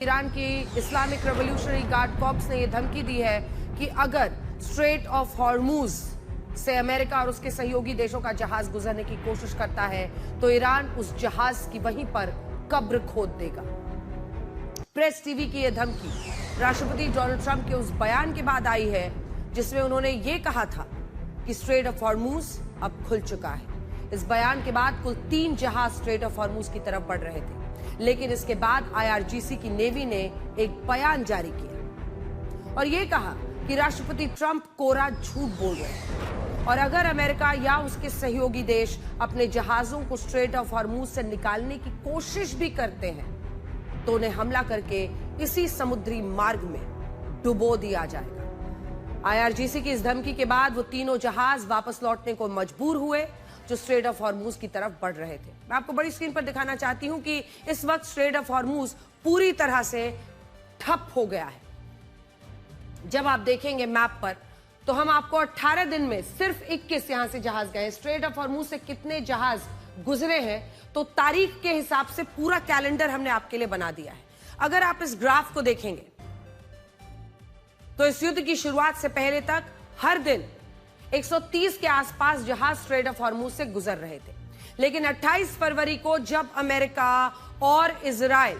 Iran की Islamic revolutionary guard corps ने यह धमकी दी है कि अगर स्ट्रेट ऑफ हॉर्मूज से अमेरिका और उसके सहयोगी देशों का जहाज गुजरने की कोशिश करता है तो ईरान उस जहाज की वहीं पर कब्र खोद देगा। प्रेस टीवी की यह धमकी राष्ट्रपति डोनाल्ड ट्रंप के उस बयान के बाद आई है जिसमें उन्होंने ये कहा था कि स्ट्रेट ऑफ हॉर्मूज अब खुल चुका है। इस बयान के बाद कुल 3 जहाज स्ट्रेट ऑफ हॉर्मूज की तरफ बढ़ रहे थे, लेकिन इसके बाद आईआरजीसी की नेवी ने एक बयान जारी किया और यह कहा कि राष्ट्रपति ट्रंप कोरा झूठ बोल रहे हैं और अगर अमेरिका या उसके सहयोगी देश अपने जहाजों को स्ट्रेट ऑफ हॉर्मूज से निकालने की कोशिश भी करते हैं तो उन्हें हमला करके इसी समुद्री मार्ग में डुबो दिया जाएगा। आईआरजीसी की इस धमकी के बाद वो तीनों जहाज वापस लौटने को मजबूर हुए जो स्ट्रेट ऑफ हॉर्मूज की तरफ बढ़ रहे थे। मैं आपको बड़ी स्क्रीन पर दिखाना चाहती हूं कि इस वक्त स्ट्रेट ऑफ हॉर्मूज पूरी तरह से ठप हो गया है। जब आप देखेंगे मैप पर तो हम आपको 18 दिन में सिर्फ 21 यहां से जहाज गए। स्ट्रेट ऑफ हॉर्मूज से कितने जहाज गुजरे हैं तो तारीख के हिसाब से पूरा कैलेंडर हमने आपके लिए बना दिया है। अगर आप इस ग्राफ को देखेंगे तो इस युद्ध की शुरुआत से पहले तक हर दिन 130 के आसपास जहाज स्ट्रेट ऑफ हॉर्मूज से गुजर रहे थे, लेकिन 28 फरवरी को जब अमेरिका और इजराइल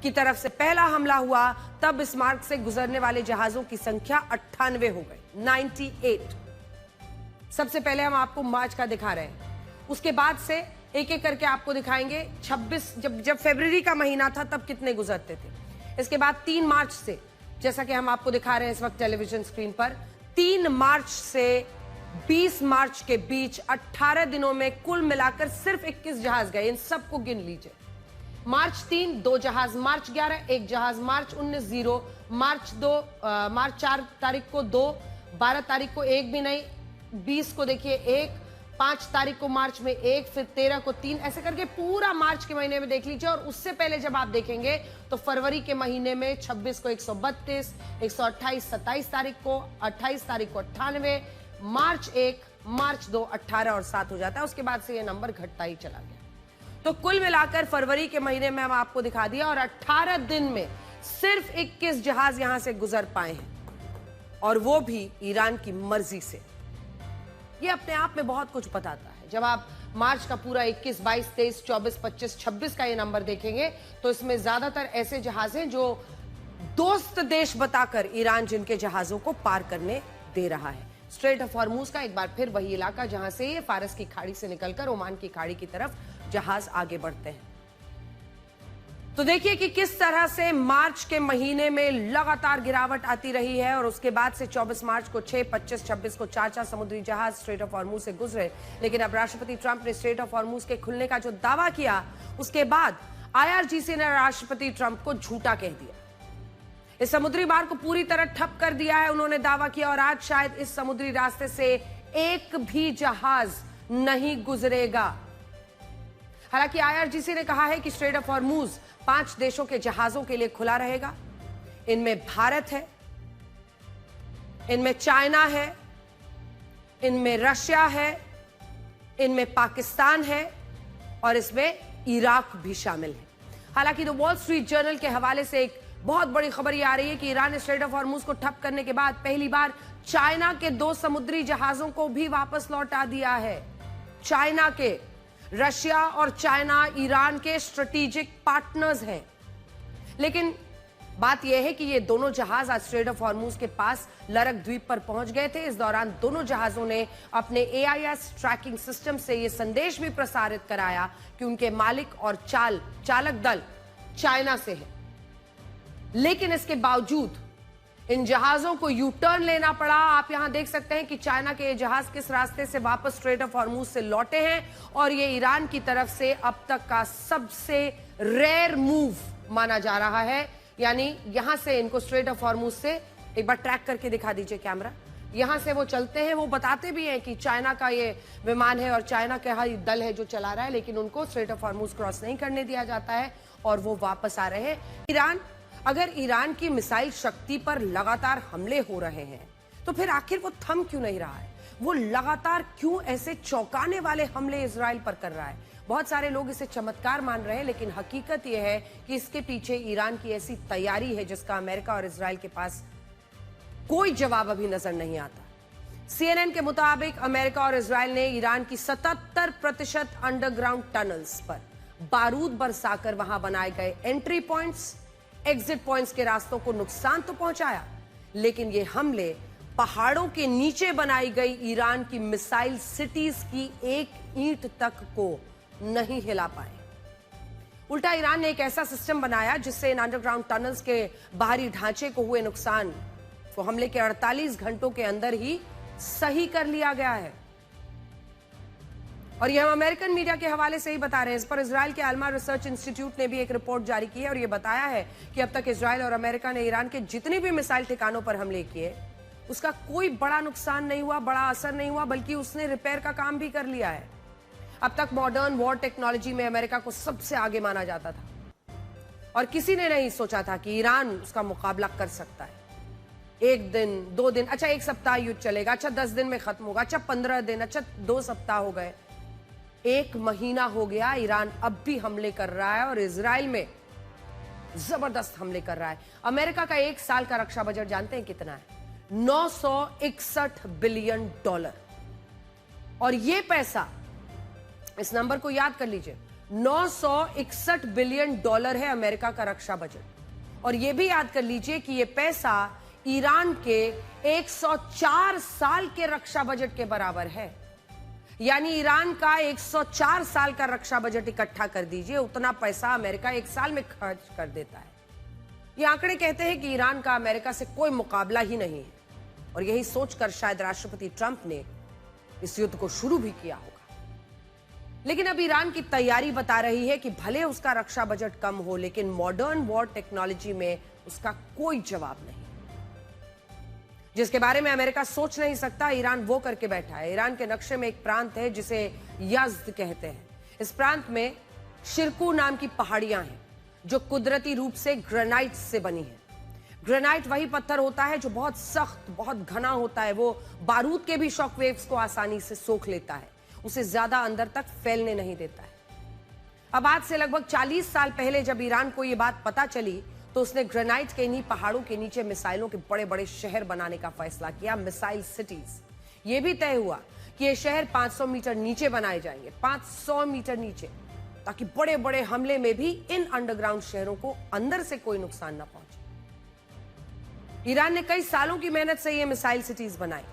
की तरफ से पहला हमला हुआ तब इस मार्ग से गुजरने वाले जहाजों की संख्या 98 हो गई, 98। सबसे पहले हम आपको मार्च का दिखा रहे हैं, उसके बाद से एक एक करके आपको दिखाएंगे। 26 जब फरवरी का महीना था तब कितने गुजरते थे। इसके बाद 3 मार्च से, जैसा कि हम आपको दिखा रहे हैं इस वक्त टेलीविजन स्क्रीन पर, 3 मार्च से 20 मार्च के बीच 18 दिनों में कुल मिलाकर सिर्फ 21 जहाज गए। इन सबको गिन लीजिए। मार्च 3 2 जहाज, मार्च 11 1 जहाज, मार्च 19 0, मार्च 4 तारीख को 2, 12 तारीख को 1 भी नहीं, 20 को देखिए 1, 5 तारीख को मार्च में 1, फिर 13 को 3, ऐसे करके पूरा मार्च के महीने में देख लीजिए। और उससे पहले जब आप देखेंगे तो फरवरी के महीने में 26 को 132, 128 27 तारीख को, 28 तारीख को 98, मार्च 1, मार्च 2, 18 और 7 हो जाता है। उसके बाद से ये नंबर घटता ही चला गया। तो कुल मिलाकर फरवरी के महीने में हम आपको दिखा दिया और 18 दिन में सिर्फ 21 जहाज यहां से गुजर पाए हैं और वो भी ईरान की मर्जी से। ये अपने आप में बहुत कुछ बताता है। जब आप मार्च का पूरा 21, 22, 23, 24, 25, 26 का ये नंबर देखेंगे तो इसमें ज्यादातर ऐसे जहाज हैं जो दोस्त देश बताकर ईरान जिनके जहाजों को पार करने दे रहा है। स्ट्रेट ऑफ हॉर्मूज का एक बार फिर वही इलाका जहां से ये फारस की खाड़ी से निकलकर ओमान की खाड़ी की तरफ जहाज आगे बढ़ते हैं। तो देखिए कि किस तरह से मार्च के महीने में लगातार गिरावट आती रही है और उसके बाद से 24 मार्च को 6, 25, 26 को 4 समुद्री जहाज स्ट्रेट ऑफ हॉर्मूज से गुजरे। लेकिन अब राष्ट्रपति ट्रंप ने स्ट्रेट ऑफ हॉर्मूज के खुलने का जो दावा किया उसके बाद आईआरजीसी ने राष्ट्रपति ट्रंप को झूठा कह दिया। इस समुद्री मार्ग को पूरी तरह ठप कर दिया है, उन्होंने दावा किया, और आज शायद इस समुद्री रास्ते से एक भी जहाज नहीं गुजरेगा। हालांकि आईआरजीसी ने कहा है कि स्ट्रेट ऑफ हॉर्मूज 5 देशों के जहाजों के लिए खुला रहेगा। इनमें भारत है, इनमें चाइना है, इनमें रशिया है, इनमें पाकिस्तान है और इसमें इराक भी शामिल है। हालांकि द वॉल स्ट्रीट जर्नल के हवाले से एक बहुत बड़ी खबर यह आ रही है कि ईरान ने स्ट्रेट ऑफ हॉर्मूज को ठप करने के बाद पहली बार चाइना के 2 समुद्री जहाजों को भी वापस लौटा दिया है। चाइना के, रशिया और चाइना ईरान के स्ट्रेटेजिक पार्टनर्स हैं, लेकिन बात यह है कि ये दोनों जहाज आज स्ट्रेट ऑफ हॉर्मूज के पास लरक द्वीप पर पहुंच गए थे। इस दौरान दोनों जहाजों ने अपने AIS ट्रैकिंग सिस्टम से यह संदेश भी प्रसारित कराया कि उनके मालिक और चालक दल चाइना से है। लेकिन इसके बावजूद इन जहाजों को यू टर्न लेना पड़ा। आप यहां देख सकते हैं कि चाइना के ये जहाज किस रास्ते से वापस स्ट्रेट ऑफ हॉर्मूज से लौटे हैं और ये ईरान की तरफ से अब तक का सबसे रेयर मूव माना जा रहा है। यानी यहां से इनको स्ट्रेट ऑफ हॉर्मूज से एक बार ट्रैक करके दिखा दीजिए कैमरा। यहां से वो चलते हैं, वो बताते भी हैं कि चाइना का ये विमान है और चाइना का ही दल है जो चला रहा है, लेकिन उनको स्ट्रेट ऑफ हॉर्मूज क्रॉस नहीं करने दिया जाता है और वो वापस आ रहे हैं। अगर ईरान की मिसाइल शक्ति पर लगातार हमले हो रहे हैं तो फिर आखिर वो थम क्यों नहीं रहा है? वो लगातार क्यों ऐसे चौंकाने वाले हमले इजराइल पर कर रहा है? बहुत सारे लोग इसे चमत्कार मान रहे हैं, लेकिन हकीकत यह है कि इसके पीछे ईरान की ऐसी तैयारी है जिसका अमेरिका और इजराइल के पास कोई जवाब अभी नजर नहीं आता। CNN के मुताबिक अमेरिका और इजराइल ने ईरान की 77% अंडरग्राउंड टनल्स पर बारूद बरसाकर वहां बनाए गए एंट्री पॉइंट्स, एग्जिट पॉइंट्स के रास्तों को नुकसान तो पहुंचाया, लेकिन ये हमले पहाड़ों के नीचे बनाई गई ईरान की मिसाइल सिटीज की एक ईंट तक को नहीं हिला पाए। उल्टा ईरान ने एक ऐसा सिस्टम बनाया जिससे इन अंडरग्राउंड टनल्स के बाहरी ढांचे को हुए नुकसान को हमले के 48 घंटों के अंदर ही सही कर लिया गया है। और यह हम अमेरिकन मीडिया के हवाले से ही बता रहे हैं। इस पर इजराइल के आलमा रिसर्च इंस्टीट्यूट ने भी एक रिपोर्ट जारी की है और यह बताया है कि अब तक इजराइल और अमेरिका ने ईरान के जितने भी मिसाइल ठिकानों पर हमले किए उसका कोई बड़ा नुकसान नहीं हुआ, बड़ा असर नहीं हुआ, बल्कि उसने रिपेयर का काम भी कर लिया है। अब तक मॉडर्न वॉर टेक्नोलॉजी में अमेरिका को सबसे आगे माना जाता था और किसी ने नहीं सोचा था कि ईरान उसका मुकाबला कर सकता है। 1 दिन, 2 दिन, अच्छा 1 सप्ताह युद्ध चलेगा, अच्छा 10 दिन में खत्म होगा, अच्छा 15 दिन, अच्छा 2 सप्ताह हो गए, 1 महीना हो गया, ईरान अब भी हमले कर रहा है और इजराइल में जबरदस्त हमले कर रहा है। अमेरिका का 1 साल का रक्षा बजट जानते हैं कितना है? $961 बिलियन। और ये पैसा, इस नंबर को याद कर लीजिए, $961 बिलियन है अमेरिका का रक्षा बजट। और ये भी याद कर लीजिए कि ये पैसा ईरान के 104 साल के रक्षा बजट के बराबर है। यानी ईरान का 104 साल का रक्षा बजट इकट्ठा कर दीजिए, उतना पैसा अमेरिका 1 साल में खर्च कर देता है। ये आंकड़े कहते हैं कि ईरान का अमेरिका से कोई मुकाबला ही नहीं है और यही सोचकर शायद राष्ट्रपति ट्रंप ने इस युद्ध को शुरू भी किया होगा। लेकिन अब ईरान की तैयारी बता रही है कि भले उसका रक्षा बजट कम हो, लेकिन मॉडर्न वॉर टेक्नोलॉजी में उसका कोई जवाब नहीं, जिसके बारे में अमेरिका सोच नहीं सकता, ईरान वो करके बैठा है। ईरान के नक्शे में एक प्रांत है जिसे यज़्द कहते हैं। इस प्रांत में शिरकू नाम की पहाड़ियां हैं जो कुदरती रूप से ग्रेनाइट से बनी है। ग्रेनाइट वही पत्थर होता है जो बहुत सख्त, बहुत घना होता है। वो बारूद के भी शॉक वेव्स को आसानी से सोख लेता है, उसे ज्यादा अंदर तक फैलने नहीं देता है। अब आज से लगभग 40 साल पहले जब ईरान को यह बात पता चली तो उसने ग्रेनाइट के इन्हीं पहाड़ों के नीचे मिसाइलों के बड़े बड़े शहर बनाने का फैसला किया, मिसाइल सिटीज। यह भी तय हुआ कि ये शहर 500 मीटर नीचे बनाए जाएंगे, 500 मीटर नीचे, ताकि बड़े बड़े हमले में भी इन अंडरग्राउंड शहरों को अंदर से कोई नुकसान ना पहुंचे। ईरान ने कई सालों की मेहनत से ये मिसाइल सिटीज बनाई।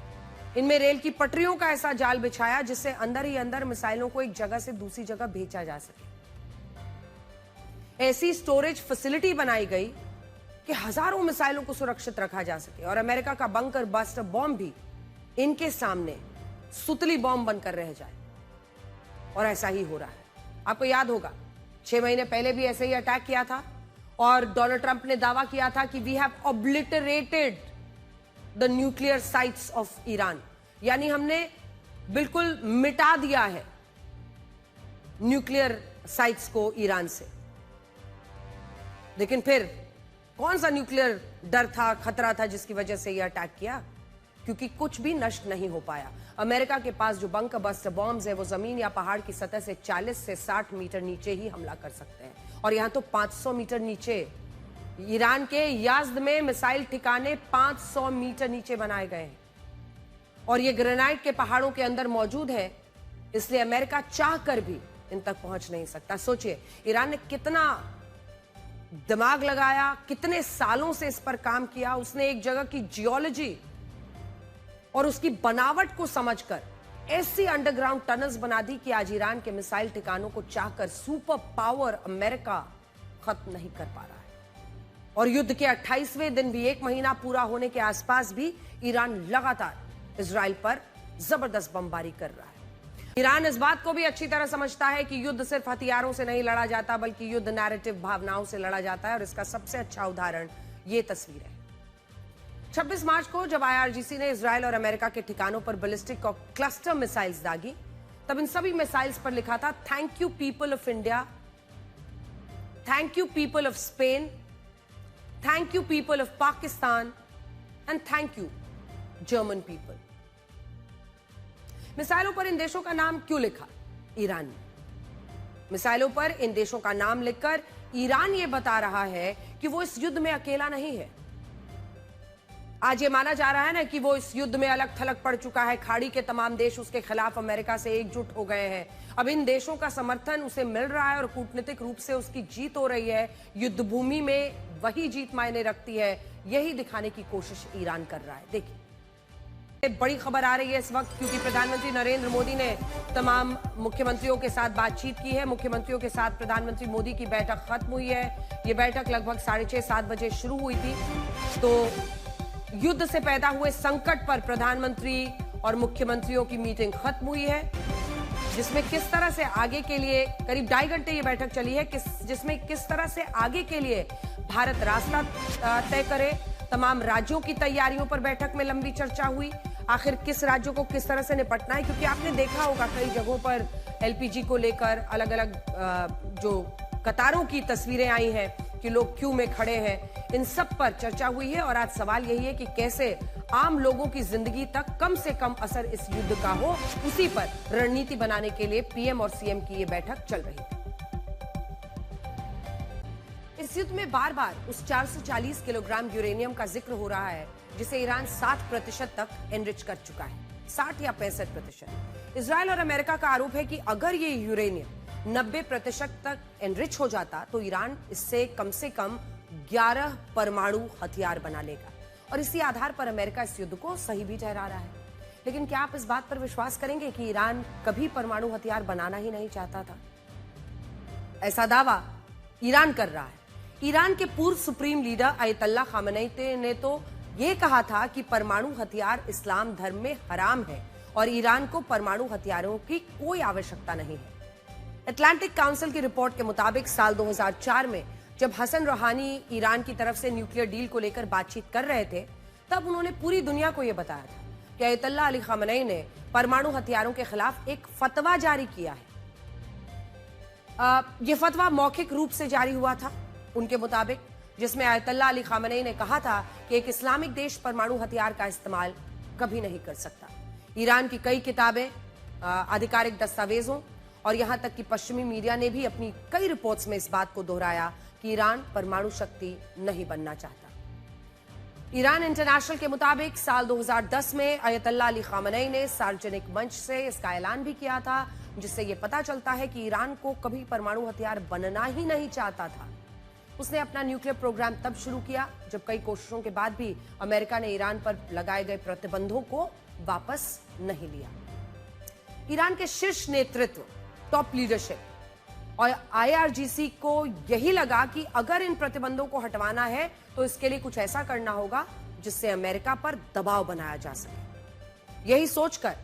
इनमें रेल की पटरियों का ऐसा जाल बिछाया जिससे अंदर ही अंदर मिसाइलों को एक जगह से दूसरी जगह भेजा जा सके। ऐसी स्टोरेज फैसिलिटी बनाई गई कि हजारों मिसाइलों को सुरक्षित रखा जा सके और अमेरिका का बंकर बस्टर बॉम्ब भी इनके सामने सुतली बॉम्ब बनकर रह जाए। और ऐसा ही हो रहा है। आपको याद होगा 6 महीने पहले भी ऐसे ही अटैक किया था और डोनाल्ड ट्रंप ने दावा किया था कि we have obliterated the nuclear sites of Iran, यानी हमने बिल्कुल मिटा दिया है न्यूक्लियर साइट्स को ईरान से। लेकिन फिर कौन सा न्यूक्लियर डर था, खतरा था जिसकी वजह से यह अटैक किया? क्योंकि कुछ भी नष्ट नहीं हो पाया। अमेरिका के पास जो बंकर बस्टर बॉम्ब्स है वो जमीन या पहाड़ की सतह से 40 से 60 मीटर नीचे ही हमला कर सकते हैं, और यहां तो 500 मीटर नीचे। ईरान के यज़्द में मिसाइल ठिकाने 500 मीटर नीचे बनाए गए हैं और ये ग्रेनाइट के पहाड़ों के अंदर मौजूद है, इसलिए अमेरिका चाह कर भी इन तक पहुंच नहीं सकता। सोचिए ईरान ने कितना दिमाग लगाया, कितने सालों से इस पर काम किया। उसने एक जगह की जियोलॉजी और उसकी बनावट को समझकर ऐसी अंडरग्राउंड टनल्स बना दी कि आज ईरान के मिसाइल ठिकानों को चाहकर सुपर पावर अमेरिका खत्म नहीं कर पा रहा है। और युद्ध के 28वें दिन भी, 1 महीना पूरा होने के आसपास भी, ईरान लगातार इजराइल पर जबरदस्त बमबारी कर रहा है। ईरान इस बात को भी अच्छी तरह समझता है कि युद्ध सिर्फ हथियारों से नहीं लड़ा जाता, बल्कि युद्ध नैरेटिव, भावनाओं से लड़ा जाता है। और इसका सबसे अच्छा उदाहरण ये तस्वीर है। 26 मार्च को जब IRGC ने इजराइल और अमेरिका के ठिकानों पर बैलिस्टिक और क्लस्टर मिसाइल्स दागी, तब इन सभी मिसाइल्स पर लिखा था, thank you people of India, thank you people of Spain, thank you people of Pakistan and thank you German people. मिसाइलों पर इन देशों का नाम क्यों लिखा ईरान ने? मिसाइलों पर इन देशों का नाम लिखकर ईरान ये बता रहा है कि वो इस युद्ध में अकेला नहीं है। आज ये माना जा रहा है ना कि वो इस युद्ध में अलग थलग पड़ चुका है, खाड़ी के तमाम देश उसके खिलाफ अमेरिका से एकजुट हो गए हैं। अब इन देशों का समर्थन उसे मिल रहा है और कूटनीतिक रूप से उसकी जीत हो रही है। युद्ध भूमि में वही जीत मायने रखती है, यही दिखाने की कोशिश ईरान कर रहा है। देखिए, बड़ी खबर आ रही है इस वक्त, क्योंकि प्रधानमंत्री नरेंद्र मोदी ने तमाम मुख्यमंत्रियों के साथ बातचीत की है। मुख्यमंत्रियों के साथ प्रधानमंत्री मोदी की बैठक खत्म हुई है। ये बैठक लगभग 6:30-7 बजे शुरू हुई थी। तो युद्ध से पैदा हुए संकट पर प्रधानमंत्री और मुख्यमंत्रियों की मीटिंग खत्म हुई है, जिसमें किस तरह से आगे के लिए करीब 2.5 घंटे ये बैठक चली है, जिसमें किस तरह से आगे के लिए भारत रास्ता तय करे। तमाम राज्यों की तैयारियों पर बैठक में लंबी चर्चा हुई। आखिर किस राज्यों को किस तरह से निपटना है, क्योंकि आपने देखा होगा कई जगहों पर एलपीजी को लेकर अलग अलग जो कतारों की तस्वीरें आई हैं कि लोग क्यू में खड़े हैं, इन सब पर चर्चा हुई है। और आज सवाल यही है कि कैसे आम लोगों की जिंदगी तक कम से कम असर इस युद्ध का हो, उसी पर रणनीति बनाने के लिए पीएम और सीएम की ये बैठक चल रही थी। इस युद्ध में बार बार उस 440 किलोग्राम यूरेनियम का जिक्र हो रहा है, जिसे ईरान 7% तक एनरिच कर चुका है, 60 या 65%। इजरायल और अमेरिका का आरोप है कि अगर ये यूरेनियम 90% तक एनरिच हो जाता तो ईरान इससे कम 11 परमाणु हथियार बना लेगा। और इसी आधार पर अमेरिका इस युद्ध को सही भी ठहरा रहा है। लेकिन क्या आप इस बात पर विश्वास करेंगे कि ईरान कभी परमाणु हथियार बनाना ही नहीं चाहता था? ऐसा दावा ईरान कर रहा है। ईरान के पूर्व सुप्रीम लीडर अयतुल्लाह खामेनी ने तो यह कहा था कि परमाणु हथियार इस्लाम धर्म में हराम है और ईरान को परमाणु हथियारों की कोई आवश्यकता नहीं है। अटलांटिक काउंसिल की रिपोर्ट के मुताबिक साल 2004 में जब हसन रूहानी ईरान की तरफ से न्यूक्लियर डील को लेकर बातचीत कर रहे थे, तब उन्होंने पूरी दुनिया को यह बताया था कि अयतुल्लाह अली खामेनी ने परमाणु हथियारों के खिलाफ एक फतवा जारी किया है। यह फतवा मौखिक रूप से जारी हुआ था उनके मुताबिक, जिसमें अयतुल्लाह अली खामेनी ने कहा था कि एक इस्लामिक देश परमाणु हथियार का इस्तेमाल कभी नहीं कर सकता। ईरान की कई किताबें, आधिकारिक दस्तावेजों और यहां तक कि पश्चिमी मीडिया ने भी अपनी कई रिपोर्ट्स में इस बात को दोहराया कि ईरान परमाणु शक्ति नहीं बनना चाहता। ईरान इंटरनेशनल के मुताबिक साल 2010 में अयतुल्लाह अली खामेनी ने सार्वजनिक मंच से इसका ऐलान भी किया था, जिससे यह पता चलता है कि ईरान को कभी परमाणु हथियार बनना ही नहीं चाहता था। उसने अपना न्यूक्लियर प्रोग्राम तब शुरू किया जब कई कोशिशों के बाद भी अमेरिका ने ईरान पर लगाए गए प्रतिबंधों को वापस नहीं लिया। ईरान के शीर्ष नेतृत्व, टॉप लीडरशिप और आईआरजीसी को यही लगा कि अगर इन प्रतिबंधों को हटवाना है तो इसके लिए कुछ ऐसा करना होगा जिससे अमेरिका पर दबाव बनाया जा सके। यही सोचकर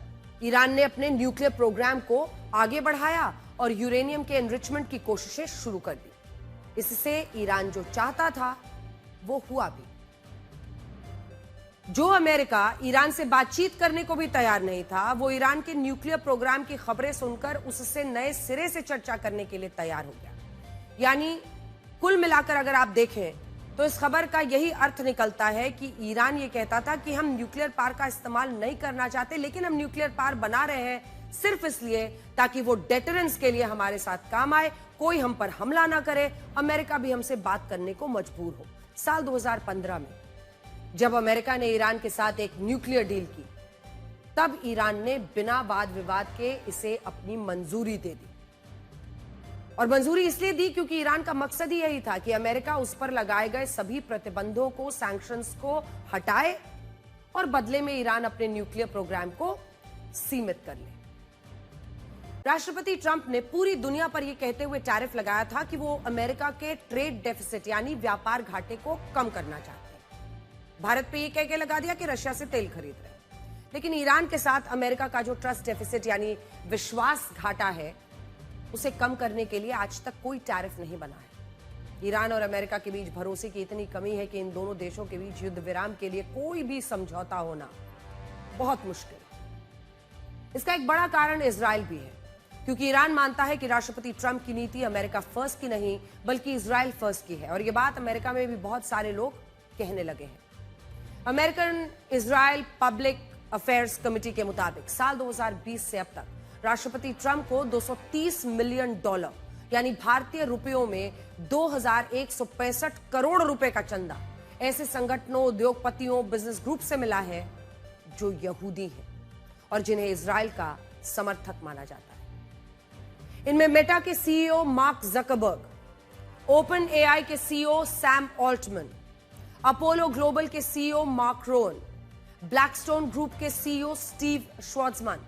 ईरान ने अपने न्यूक्लियर प्रोग्राम को आगे बढ़ाया और यूरेनियम के एनरिचमेंट की कोशिशें शुरू कर दी। इससे ईरान जो चाहता था वो हुआ भी। जो अमेरिका ईरान से बातचीत करने को भी तैयार नहीं था, वो ईरान के न्यूक्लियर प्रोग्राम की खबरें सुनकर उससे नए सिरे से चर्चा करने के लिए तैयार हो गया। यानी कुल मिलाकर अगर आप देखें तो इस खबर का यही अर्थ निकलता है कि ईरान ये कहता था कि हम न्यूक्लियर पावर का इस्तेमाल नहीं करना चाहते, लेकिन हम न्यूक्लियर पावर बना रहे हैं सिर्फ इसलिए ताकि वो डेटरेंस के लिए हमारे साथ काम आए, कोई हम पर हमला ना करे, अमेरिका भी हमसे बात करने को मजबूर हो। साल 2015 में जब अमेरिका ने ईरान के साथ एक न्यूक्लियर डील की, तब ईरान ने बिना वाद विवाद के इसे अपनी मंजूरी दे दी। और मंजूरी इसलिए दी क्योंकि ईरान का मकसद ही यही था कि अमेरिका उस पर लगाए गए सभी प्रतिबंधों को, सैंक्शंस को हटाए और बदले में ईरान अपने न्यूक्लियर प्रोग्राम को सीमित कर ले। राष्ट्रपति ट्रंप ने पूरी दुनिया पर यह कहते हुए टैरिफ लगाया था कि वो अमेरिका के ट्रेड डेफिसिट यानी व्यापार घाटे को कम करना चाहते हैं। भारत पे ये कह के लगा दिया कि रशिया से तेल खरीद रहे हैं। लेकिन ईरान के साथ अमेरिका का जो ट्रस्ट डेफिसिट यानी विश्वास घाटा है, उसे कम करने के लिए आज तक कोई टैरिफ नहीं बना है। ईरान और अमेरिका के बीच भरोसे की इतनी कमी है कि इन दोनों देशों के बीच युद्ध विराम के लिए कोई भी समझौता होना बहुत मुश्किल है। इसका एक बड़ा कारण इजराइल भी है, क्योंकि ईरान मानता है कि राष्ट्रपति ट्रंप की नीति अमेरिका फर्स्ट की नहीं बल्कि इजराइल फर्स्ट की है। और यह बात अमेरिका में भी बहुत सारे लोग कहने लगे हैं। American Israel public affairs committee के मुताबिक साल 2020 से अब तक राष्ट्रपति ट्रंप को $230 मिलियन यानी भारतीय रुपयों में 2165 करोड़ रुपए का चंदा ऐसे संगठनों, उद्योगपतियों, बिजनेस ग्रुप से मिला है जो यहूदी हैं और जिन्हें इजराइल का समर्थक माना जाता है। इनमें मेटा के CEO Mark Zuckerberg, Open AI के CEO Sam Altman, Apollo Global के CEO Mark Rowan, Blackstone Group के सीईओ स्टीव श्वार्ट्जमैन,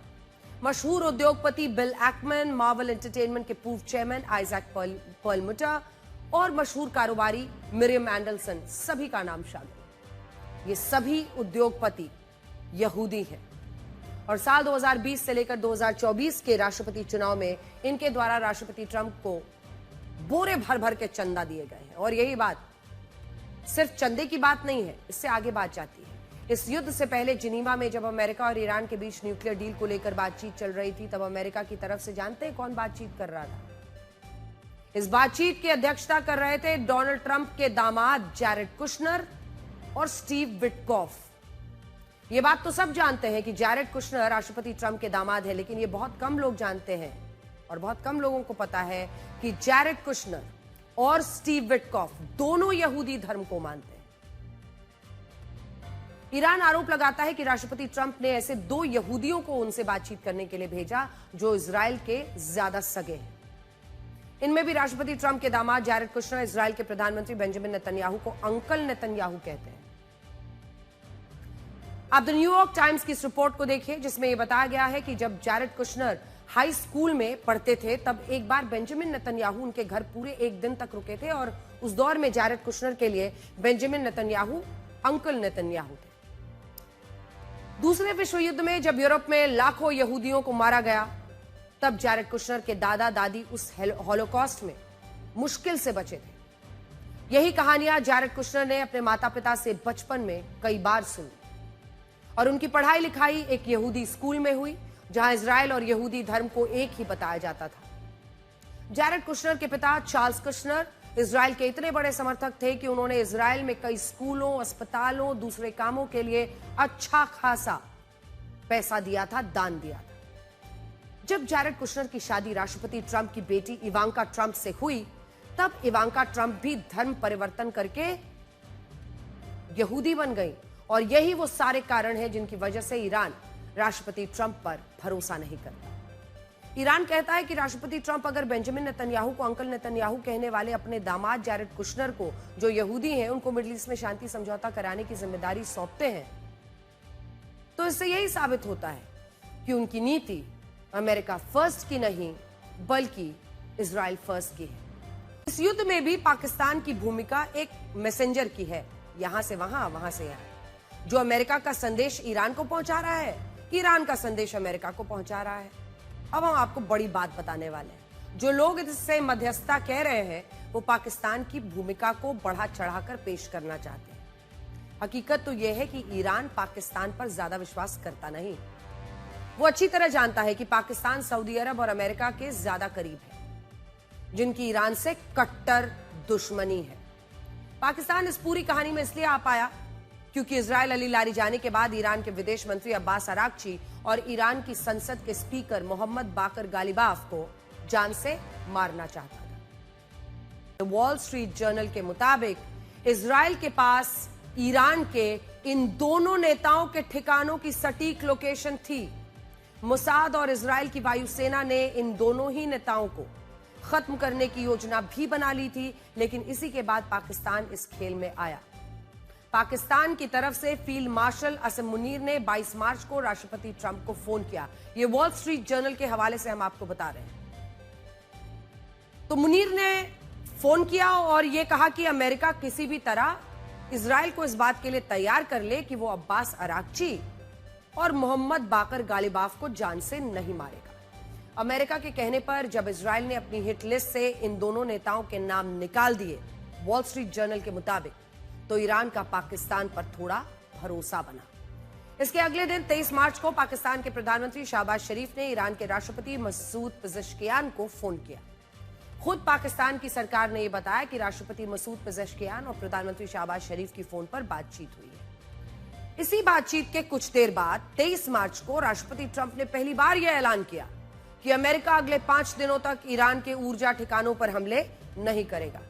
मशहूर उद्योगपति बिल एक्मैन, मार्वल एंटरटेनमेंट के पूर्व चेयरमैन आइजैक पर्लमुटर और मशहूर कारोबारी मिरियम एंडरसन, सभी का नाम शामिल। ये सभी उद्योगपति यहूदी हैं और साल 2020 से लेकर 2024 के राष्ट्रपति चुनाव में इनके द्वारा राष्ट्रपति ट्रंप को बोरे भर भर के चंदा दिए गए हैं। और यही बात सिर्फ चंदे की बात नहीं है, इससे आगे बात जाती है। इस युद्ध से पहले जिनीवा में जब अमेरिका और ईरान के बीच न्यूक्लियर डील को लेकर बातचीत चल रही थी, तब अमेरिका की तरफ से जानते हैं कौन बातचीत कर रहा था? इस बातचीत की अध्यक्षता कर रहे थे डोनाल्ड ट्रंप के दामाद जैरेड कुशनर और स्टीव विटकॉफ। ये बात तो सब जानते हैं कि जैरेड कुशनर राष्ट्रपति ट्रंप के दामाद है, लेकिन ये बहुत कम लोग जानते हैं और बहुत कम लोगों को पता है कि जैरेड कुशनर और स्टीव विटकॉफ दोनों यहूदी धर्म को मानते हैं। ईरान आरोप लगाता है कि राष्ट्रपति ट्रंप ने ऐसे दो यहूदियों को उनसे बातचीत करने के लिए भेजा जो इजराइल के ज्यादा सगे हैं। इनमें भी राष्ट्रपति ट्रंप के दामाद जैरेड कुशनर इजराइल के प्रधानमंत्री बेंजामिन नेतन्याहू को अंकल नेतन्याहू कहते हैं। आप द न्यूयॉर्क टाइम्स की इस रिपोर्ट को देखिए, जिसमें यह बताया गया है कि जब जैरेड कुशनर हाई स्कूल में पढ़ते थे तब एक बार बेंजामिन नेतन्याहू उनके घर पूरे एक दिन तक रुके थे और उस दौर में जैरेड कुशनर के लिए बेंजामिन नेतन्याहू अंकल नेतन्याहू थे। दूसरे विश्व युद्ध में जब यूरोप में लाखों यहूदियों को मारा गया, तब जैरेड कुशनर के दादा दादी उस हॉलोकॉस्ट में मुश्किल से बचे थे। यही कहानियां जैरेड कुशनर ने अपने माता पिता से बचपन में कई बार सुनी और उनकी पढ़ाई लिखाई एक यहूदी स्कूल में हुई, जहां इजराइल और यहूदी धर्म को एक ही बताया जाता था। जैरेड कुशनर के पिता चार्ल्स कुशनर इजराइल के इतने बड़े समर्थक थे कि उन्होंने इजराइल में कई स्कूलों, अस्पतालों, दूसरे कामों के लिए अच्छा खासा पैसा दिया था, दान दिया था। जब जैरेड कुशनर की शादी राष्ट्रपति ट्रंप की बेटी इवांका ट्रंप से हुई, तब इवांका ट्रंप भी धर्म परिवर्तन करके यहूदी बन गई और यही वो सारे कारण हैं जिनकी वजह से ईरान राष्ट्रपति ट्रंप पर भरोसा नहीं करता। ईरान कहता है कि राष्ट्रपति ट्रंप अगर बेंजामिन नेतन्याहू को अंकल नेतन्याहू कहने वाले अपने दामाद जैरेड कुशनर को, जो यहूदी हैं, उनको मिडिल ईस्ट में शांति समझौता कराने की जिम्मेदारी सौंपते हैं, तो इससे यही साबित होता है कि उनकी नीति अमेरिका फर्स्ट की नहीं बल्कि इजराइल फर्स्ट की है। इस युद्ध में भी पाकिस्तान की भूमिका एक मैसेंजर की है, यहां से वहां, वहां से यहां। जो अमेरिका का संदेश ईरान को पहुंचा रहा है, ईरान का संदेश अमेरिका को पहुंचा रहा है। अब हम आपको बड़ी बात बताने वाले हैं। जो लोग इससे मध्यस्थता कह रहे हैं, वो पाकिस्तान की भूमिका को बढ़ा चढ़ाकर पेश करना चाहते हैं। हकीकत तो यह है कि ईरान पाकिस्तान पर ज्यादा विश्वास करता नहीं। वो अच्छी तरह जानता है कि पाकिस्तान सऊदी अरब और अमेरिका के ज्यादा करीब है, जिनकी ईरान से कट्टर दुश्मनी है। पाकिस्तान इस पूरी कहानी में इसलिए आ पाया क्योंकि इजराइल अली लारीजानी के बाद ईरान के विदेश मंत्री अब्बास अराक्ची और ईरान की संसद के स्पीकर मोहम्मद बाकर गालिबाफ को जान से मारना चाहता था। वॉल स्ट्रीट जर्नल के मुताबिक इजराइल के पास ईरान के इन दोनों नेताओं के ठिकानों की सटीक लोकेशन थी। मोसाद और इजराइल की वायुसेना ने इन दोनों ही नेताओं को खत्म करने की योजना भी बना ली थी, लेकिन इसी के बाद पाकिस्तान इस खेल में आया। पाकिस्तान की तरफ से फील्ड मार्शल असम मुनीर ने 22 मार्च को राष्ट्रपति ट्रंप को फोन किया। ये वॉल स्ट्रीट जर्नल के हवाले से हम आपको बता रहे हैं। तो मुनीर ने फोन किया और यह कहा कि अमेरिका किसी भी तरह इजराइल को इस बात के लिए तैयार कर ले कि वो अब्बास अराक्ची और मोहम्मद बाकर गालिबाफ को जान से नहीं मारेगा। अमेरिका के कहने पर जब इजराइल ने अपनी हिट लिस्ट से इन दोनों नेताओं के नाम निकाल दिए, वॉल स्ट्रीट जर्नल के मुताबिक, तो ईरान का पाकिस्तान पर थोड़ा भरोसा बना। इसके अगले दिन 23 मार्च को पाकिस्तान के प्रधानमंत्री शहबाज शरीफ ने ईरान के राष्ट्रपति मसूद पेजेश्कियान को फोन किया। खुद पाकिस्तान की सरकार ने यह बताया कि राष्ट्रपति मसूद पेजेश्कियान और प्रधानमंत्री शहबाज शरीफ की फोन पर बातचीत हुई है। इसी बातचीत के कुछ देर बाद 23 मार्च को राष्ट्रपति ट्रंप ने पहली बार यह ऐलान किया कि अमेरिका अगले 5 दिनों तक ईरान के ऊर्जा ठिकानों पर हमले नहीं करेगा।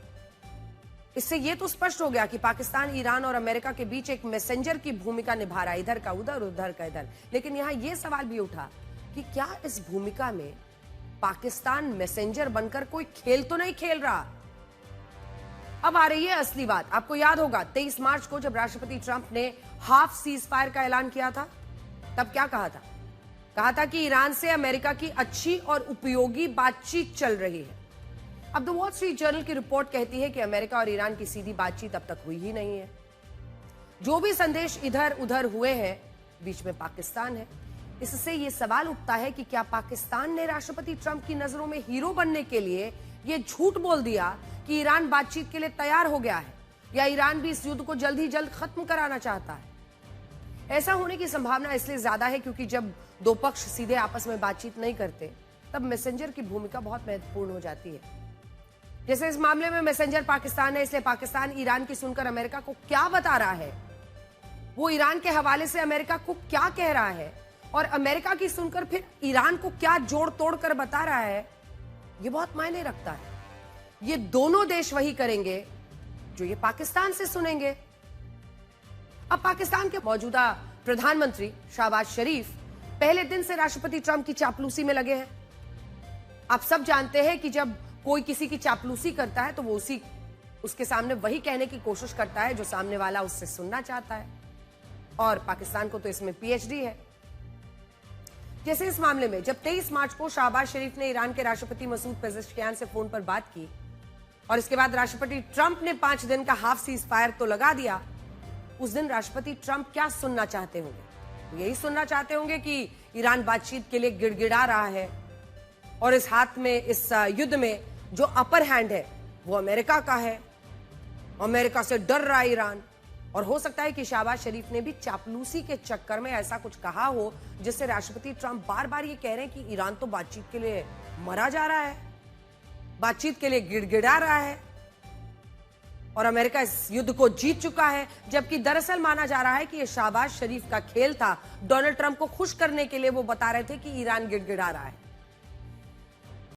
इससे यह तो स्पष्ट हो गया कि पाकिस्तान ईरान और अमेरिका के बीच एक मैसेंजर की भूमिका निभा रहा है, इधर का उधर, उधर का इधर। लेकिन यहां यह सवाल भी उठा कि क्या इस भूमिका में पाकिस्तान मैसेंजर बनकर कोई खेल तो नहीं खेल रहा। अब आ रही है असली बात। आपको याद होगा 23 मार्च को जब राष्ट्रपति ट्रंप ने हाफ सीज फायर का ऐलान किया था, तब क्या कहा था? कहा था कि ईरान से अमेरिका की अच्छी और उपयोगी बातचीत चल रही है। अब द वॉल स्ट्रीट जर्नल की रिपोर्ट कहती है कि अमेरिका और ईरान की सीधी बातचीत अब तक हुई ही नहीं है। जो भी संदेश इधर उधर हुए हैं, बीच में पाकिस्तान है। इससे यह सवाल उठता है कि क्या पाकिस्तान ने राष्ट्रपति ट्रंप की नजरों में हीरो बनने के लिए यह झूठ बोल दिया कि ईरान बातचीत के लिए तैयार हो गया है, या ईरान भी इस युद्ध को जल्द ही जल्द खत्म कराना चाहता है? ऐसा होने की संभावना इसलिए ज्यादा है क्योंकि जब दो पक्ष सीधे आपस में बातचीत नहीं करते, तब मैसेंजर की भूमिका बहुत महत्वपूर्ण हो जाती है। जैसे इस मामले में मैसेंजर पाकिस्तान है, इसलिए पाकिस्तान ईरान की सुनकर अमेरिका को क्या बता रहा है, वो ईरान के हवाले से अमेरिका को क्या कह रहा है, और अमेरिका की सुनकर फिर ईरान को क्या जोड़ तोड़ कर बता रहा है, ये बहुत मायने रखता है। ये दोनों देश वही करेंगे जो ये पाकिस्तान से सुनेंगे। अब पाकिस्तान के मौजूदा प्रधानमंत्री शहबाज शरीफ पहले दिन से राष्ट्रपति ट्रंप की चापलूसी में लगे हैं। आप सब जानते हैं कि जब कोई किसी की चापलूसी करता है तो वो उसके सामने वही कहने की कोशिश करता है जो सामने वाला उससे सुनना चाहता है, और पाकिस्तान को तो इसमें पीएचडी है। जैसे इस मामले में जब 23 मार्च को शहबाज शरीफ ने ईरान के राष्ट्रपति मसूद पेजेश्कियान से फोन पर बात की, और इसके बाद राष्ट्रपति ट्रंप ने 5 दिन का हाफ सीज फायर तो लगा दिया, उस दिन राष्ट्रपति ट्रंप क्या सुनना चाहते होंगे? यही सुनना चाहते होंगे कि ईरान बातचीत के लिए गिड़गिड़ा रहा है, और इस हाथ में, इस युद्ध में जो अपर हैंड है वो अमेरिका का है, अमेरिका से डर रहा है ईरान। और हो सकता है कि शहबाज शरीफ ने भी चापलूसी के चक्कर में ऐसा कुछ कहा हो जिससे राष्ट्रपति ट्रंप बार बार ये कह रहे हैं कि ईरान तो बातचीत के लिए मरा जा रहा है, बातचीत के लिए गिड़गिड़ा रहा है, और अमेरिका इस युद्ध को जीत चुका है। जबकि दरअसल माना जा रहा है कि यह शहबाज शरीफ का खेल था, डोनाल्ड ट्रंप को खुश करने के लिए वो बता रहे थे कि ईरान गिड़गिड़ा रहा है।